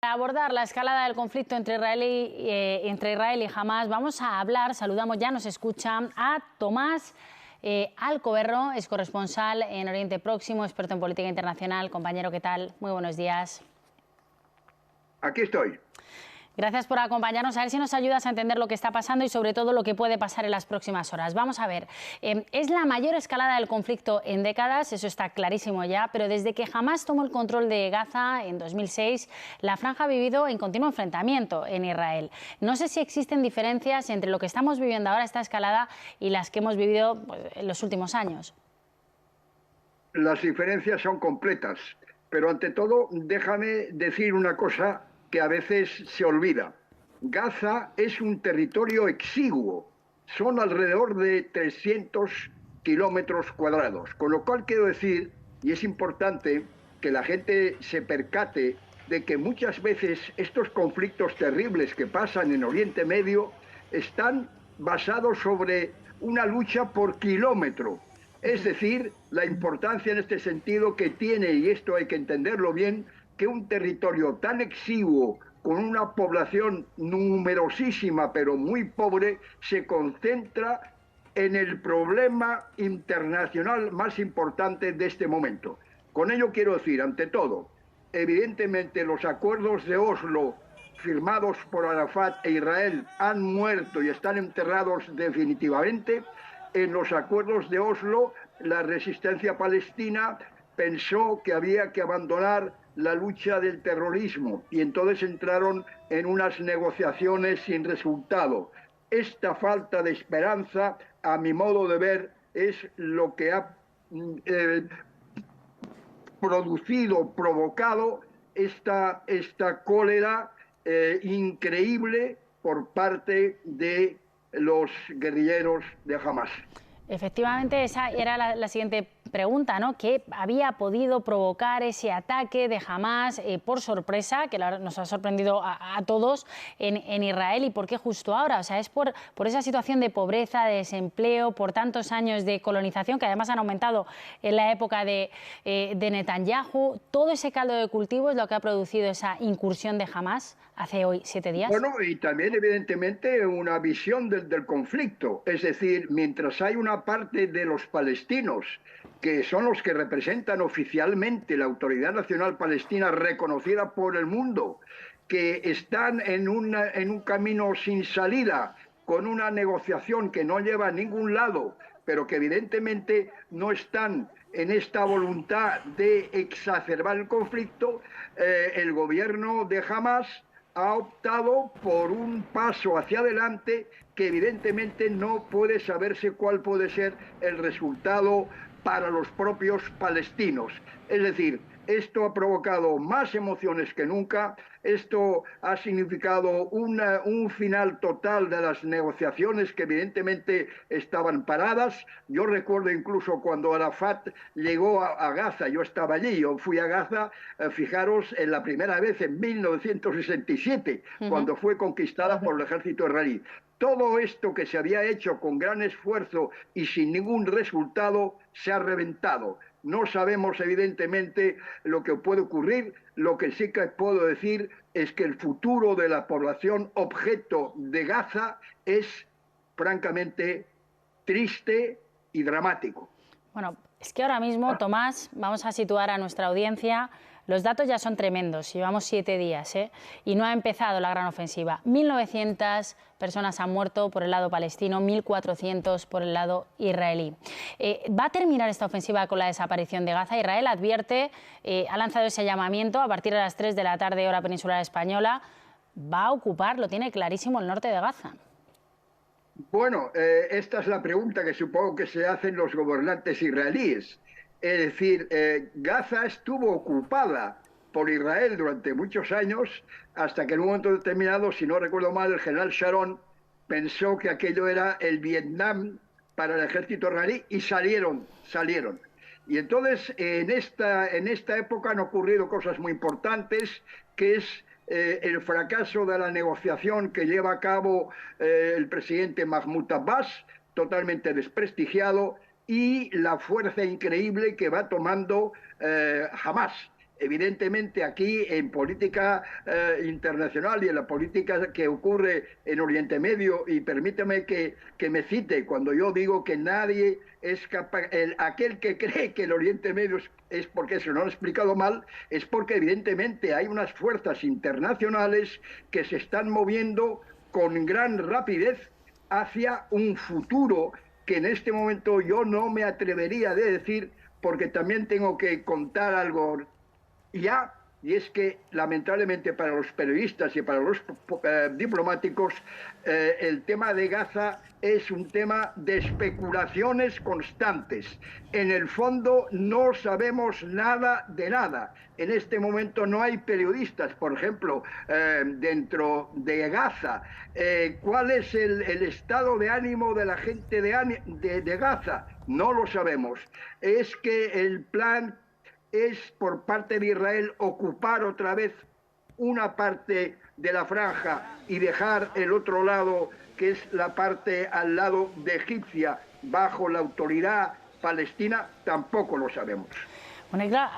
Para abordar la escalada del conflicto entre Israel y Hamás, vamos a hablar, saludamos, ya nos escucha, a Tomás Alcoberro, es corresponsal en Oriente Próximo, experto en política internacional. Compañero, ¿qué tal? Muy buenos días. Aquí estoy. Gracias por acompañarnos. A ver si nos ayudas a entender lo que está pasando y sobre todo lo que puede pasar en las próximas horas. Vamos a ver, es la mayor escalada del conflicto en décadas, eso está clarísimo ya, pero desde que Hamás tomó el control de Gaza en 2006, la franja ha vivido en continuo enfrentamiento en Israel. No sé si existen diferencias entre lo que estamos viviendo ahora, esta escalada, y las que hemos vivido en los últimos años. Las diferencias son completas, pero ante todo déjame decir una cosa que a veces se olvida. Gaza es un territorio exiguo, son alrededor de 300 kilómetros cuadrados, con lo cual quiero decir, y es importante que la gente se percate de que muchas veces estos conflictos terribles que pasan en Oriente Medio están basados sobre una lucha por kilómetro. Es decir, la importancia en este sentido que tiene, y esto hay que entenderlo bien, que un territorio tan exiguo, con una población numerosísima pero muy pobre, se concentra en el problema internacional más importante de este momento. Con ello quiero decir, ante todo, evidentemente los acuerdos de Oslo firmados por Arafat e Israel han muerto y están enterrados definitivamente. En los acuerdos de Oslo, la resistencia palestina pensó que había que abandonar la lucha del terrorismo y entonces entraron en unas negociaciones sin resultado. Esta falta de esperanza, a mi modo de ver, es lo que ha provocado esta cólera increíble por parte de los guerrilleros de Hamás. Efectivamente, esa era la siguiente pregunta, ¿no? ¿Qué había podido provocar ese ataque de Hamás por sorpresa, que nos ha sorprendido a todos en Israel, y por qué justo ahora? O sea, es por esa situación de pobreza, de desempleo, por tantos años de colonización que además han aumentado en la época de Netanyahu. Todo ese caldo de cultivo es lo que ha producido esa incursión de Hamás hace hoy 7 días. Bueno, y también evidentemente una visión del conflicto. Es decir, mientras hay una parte de los palestinos que son los que representan oficialmente la Autoridad Nacional Palestina reconocida por el mundo, que están en un camino sin salida, con una negociación que no lleva a ningún lado, pero que evidentemente no están en esta voluntad de exacerbar el conflicto, el gobierno de Hamás ha optado por un paso hacia adelante que evidentemente no puede saberse cuál puede ser el resultado para los propios palestinos. Es decir, esto ha provocado más emociones que nunca, esto ha significado un final total de las negociaciones que evidentemente estaban paradas. Yo recuerdo incluso cuando Arafat llegó a Gaza, yo estaba allí, yo fui a Gaza, fijaros, en la primera vez en 1967, cuando fue conquistada por el ejército israelí. Todo esto que se había hecho con gran esfuerzo y sin ningún resultado se ha reventado. No sabemos evidentemente lo que puede ocurrir. Lo que sí que puedo decir es que el futuro de la población objeto de Gaza es francamente triste y dramático. Bueno, es que ahora mismo, Tomás, vamos a situar a nuestra audiencia. Los datos ya son tremendos, llevamos 7 días y no ha empezado la gran ofensiva. 1.900 personas han muerto por el lado palestino, 1.400 por el lado israelí. ¿Va a terminar esta ofensiva con la desaparición de Gaza? Israel advierte, ha lanzado ese llamamiento a partir de las 3 de la tarde, hora peninsular española. Va a ocupar, lo tiene clarísimo, el norte de Gaza. Bueno, esta es la pregunta que supongo que se hacen los gobernantes israelíes. Es decir, Gaza estuvo ocupada por Israel durante muchos años, hasta que en un momento determinado, si no recuerdo mal, el general Sharon pensó que aquello era el Vietnam para el ejército israelí y salieron. Y entonces, en esta época han ocurrido cosas muy importantes, que es el fracaso de la negociación que lleva a cabo el presidente Mahmoud Abbas, totalmente desprestigiado, y la fuerza increíble que va tomando Hamás. Evidentemente aquí en política internacional y en la política que ocurre en Oriente Medio, y permítame que me cite cuando yo digo que nadie es capaz, aquel que cree que el Oriente Medio es porque se lo han explicado mal, es porque evidentemente hay unas fuerzas internacionales que se están moviendo con gran rapidez hacia un futuro que en este momento yo no me atrevería a decir, porque también tengo que contar algo ya, y es que lamentablemente para los periodistas y para los diplomáticos, el tema de Gaza es un tema de especulaciones constantes. En el fondo no sabemos nada de nada. En este momento no hay periodistas, por ejemplo, dentro de Gaza. ¿Cuál es el estado de ánimo de la gente de Gaza? No lo sabemos. Es que el plan es por parte de Israel ocupar otra vez una parte de la franja y dejar el otro lado, que es la parte al lado de Egipcia, bajo la autoridad palestina, tampoco lo sabemos. Bueno, y claro,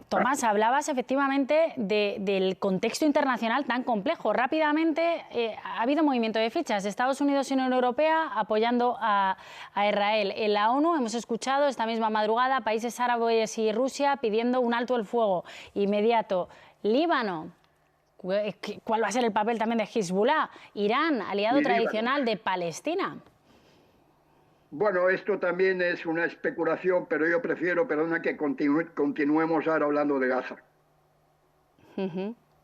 Tomás, hablabas efectivamente del contexto internacional tan complejo. Rápidamente ha habido movimiento de fichas. Estados Unidos y Unión Europea apoyando a Israel. En la ONU hemos escuchado esta misma madrugada países árabes y Rusia pidiendo un alto el fuego inmediato. Líbano. ¿Cuál va a ser el papel también de Hezbollah? Irán, aliado tradicional de Palestina. Bueno, esto también es una especulación, pero yo prefiero, perdona, que continuemos ahora hablando de Gaza.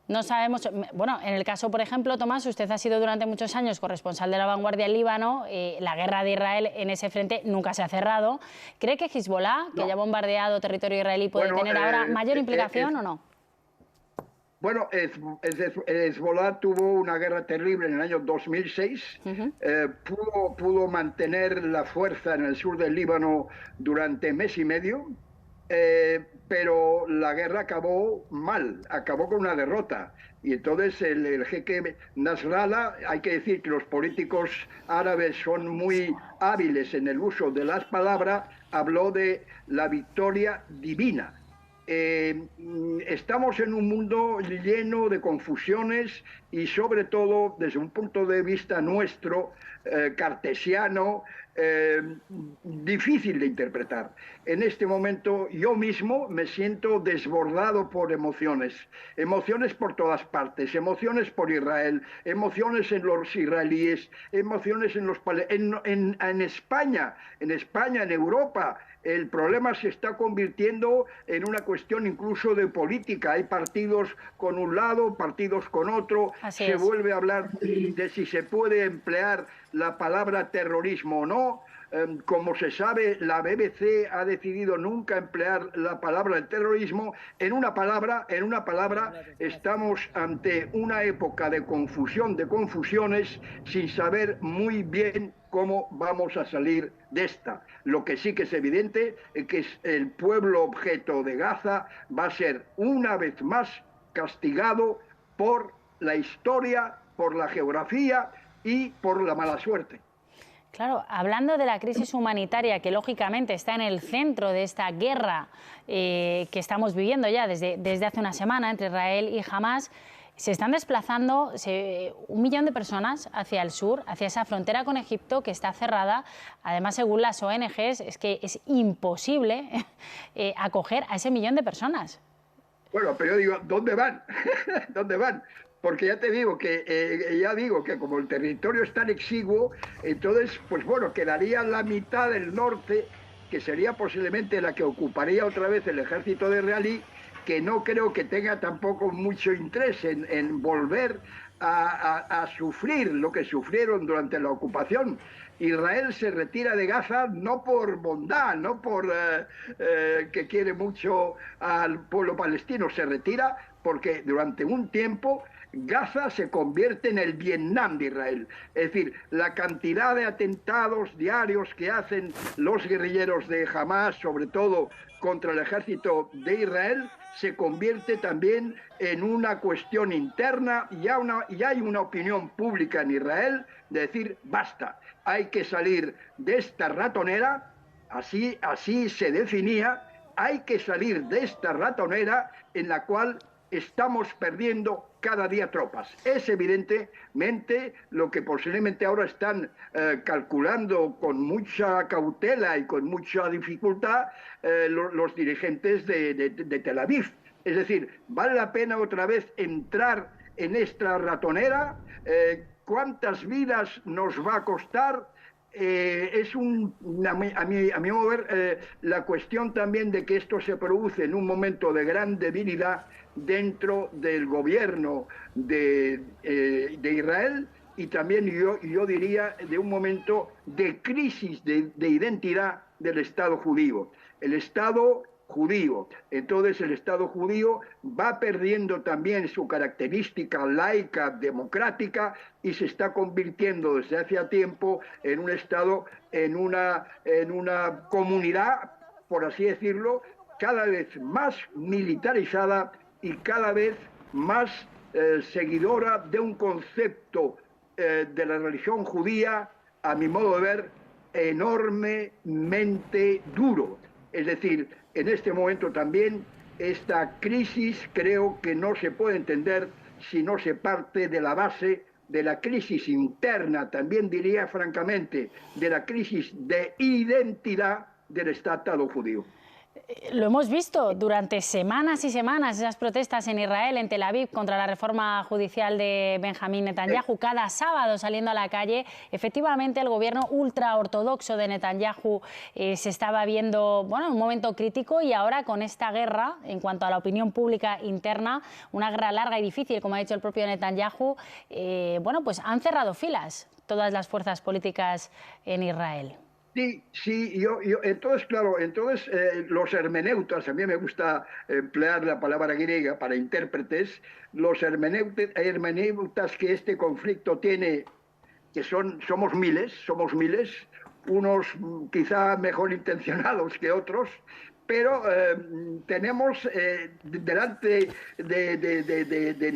No sabemos, bueno, en el caso, por ejemplo, Tomás, usted ha sido durante muchos años corresponsal de La Vanguardia en Líbano, la guerra de Israel en ese frente nunca se ha cerrado. ¿Cree que Hezbollah, que ya ha bombardeado territorio israelí, puede tener ahora mayor implicación o no? Bueno, Hezbollah tuvo una guerra terrible en el año 2006. Pudo mantener la fuerza en el sur del Líbano durante mes y medio, pero la guerra acabó mal, acabó con una derrota. Y entonces el jeque Nasrallah, hay que decir que los políticos árabes son muy hábiles en el uso de las palabras, habló de la victoria divina. Estamos en un mundo lleno de confusiones y sobre todo desde un punto de vista nuestro, cartesiano, difícil de interpretar. En este momento yo mismo me siento desbordado por emociones, emociones por todas partes, emociones por Israel, emociones en los israelíes, emociones en España, en Europa. El problema se está convirtiendo en una cuestión incluso de política. Hay partidos con un lado, partidos con otro. Se vuelve a hablar de si se puede emplear la palabra terrorismo o no. Como se sabe, la BBC ha decidido nunca emplear la palabra terrorismo. En una palabra, estamos ante una época de confusión, de confusiones, sin saber muy bien cómo vamos a salir de esta. Lo que sí que es evidente es que el pueblo objeto de Gaza va a ser una vez más castigado por la historia, por la geografía y por la mala suerte. Claro, hablando de la crisis humanitaria que lógicamente está en el centro de esta guerra que estamos viviendo ya desde hace una semana entre Israel y Hamás, se están desplazando 1 millón de personas hacia el sur, hacia esa frontera con Egipto que está cerrada. Además, según las ONGs, es que es imposible acoger a ese 1 millón de personas. Bueno, pero yo digo, ¿dónde van? ¿Dónde van? Porque ya te digo que como el territorio es tan exiguo, entonces, pues bueno, quedaría la mitad del norte, que sería posiblemente la que ocuparía otra vez el ejército de israelí, que no creo que tenga tampoco mucho interés en volver a sufrir lo que sufrieron durante la ocupación. Israel se retira de Gaza no por bondad, no por que quiere mucho al pueblo palestino, se retira porque durante un tiempo Gaza se convierte en el Vietnam de Israel. Es decir, la cantidad de atentados diarios que hacen los guerrilleros de Hamás, sobre todo contra el ejército de Israel, se convierte también en una cuestión interna. Ya hay una opinión pública en Israel de decir, basta, hay que salir de esta ratonera, así se definía, hay que salir de esta ratonera en la cual estamos perdiendo cada día tropas. Es evidentemente lo que posiblemente ahora están calculando con mucha cautela y con mucha dificultad los dirigentes de Tel Aviv. Es decir, ¿vale la pena otra vez entrar en esta ratonera? ¿Cuántas vidas nos va a costar? A mi modo de ver, la cuestión también de que esto se produce en un momento de gran debilidad dentro del gobierno de Israel, y también yo diría de un momento de crisis de identidad del Estado judío. El Estado judío. Entonces el Estado judío va perdiendo también su característica laica, democrática, y se está convirtiendo desde hace tiempo en un Estado, en una comunidad, por así decirlo, cada vez más militarizada y cada vez más seguidora de un concepto de la religión judía, a mi modo de ver, enormemente duro. Es decir, en este momento también esta crisis creo que no se puede entender si no se parte de la base de la crisis interna, también diría francamente, de la crisis de identidad del Estado judío. Lo hemos visto durante semanas y semanas, esas protestas en Israel, en Tel Aviv, contra la reforma judicial de Benjamín Netanyahu, cada sábado saliendo a la calle. Efectivamente, el gobierno ultraortodoxo de Netanyahu se estaba viendo, bueno, en un momento crítico, y ahora con esta guerra, en cuanto a la opinión pública interna, una guerra larga y difícil, como ha dicho el propio Netanyahu, bueno, pues han cerrado filas todas las fuerzas políticas en Israel. Sí, entonces, claro, los hermeneutas, a mí me gusta emplear la palabra griega para intérpretes, los hermeneutas que este conflicto tiene, que somos miles, unos quizá mejor intencionados que otros, pero tenemos delante de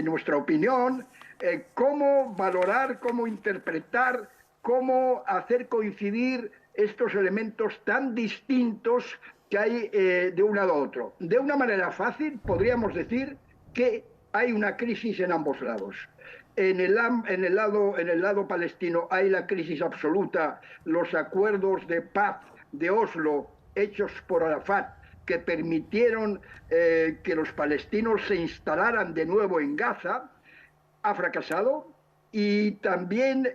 nuestra opinión cómo valorar, cómo interpretar, cómo hacer coincidir estos elementos tan distintos que hay de un lado a otro. De una manera fácil podríamos decir que hay una crisis en ambos lados. En el lado palestino hay la crisis absoluta, los acuerdos de paz de Oslo hechos por Arafat, que permitieron que los palestinos se instalaran de nuevo en Gaza, ha fracasado. Y también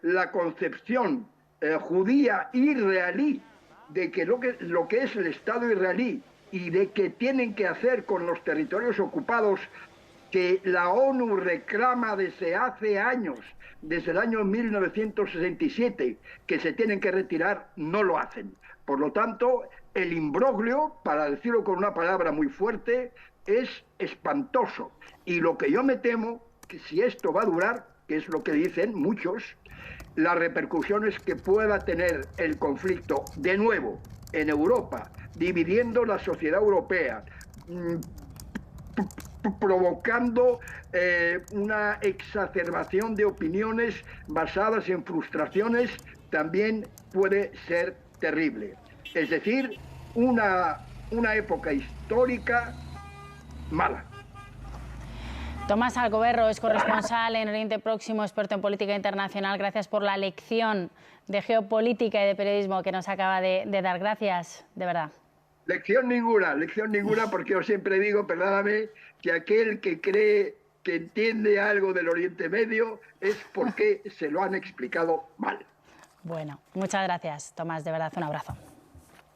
la concepción judía israelí de que lo que es el Estado israelí y de que tienen que hacer con los territorios ocupados, que la ONU reclama desde hace años, desde el año 1967, que se tienen que retirar, no lo hacen. Por lo tanto, el imbroglio, para decirlo con una palabra muy fuerte, es espantoso. Y lo que yo me temo, que si esto va a durar, que es lo que dicen muchos, las repercusiones que pueda tener el conflicto de nuevo en Europa, dividiendo la sociedad europea, provocando una exacerbación de opiniones basadas en frustraciones, también puede ser terrible. Es decir, una época histórica mala. Tomás Alcoberro es corresponsal en Oriente Próximo, experto en política internacional. Gracias por la lección de geopolítica y de periodismo que nos acaba de dar. Gracias, de verdad. Lección ninguna, porque yo siempre digo, perdóname, que aquel que cree que entiende algo del Oriente Medio es porque se lo han explicado mal. Bueno, muchas gracias, Tomás, de verdad, un abrazo.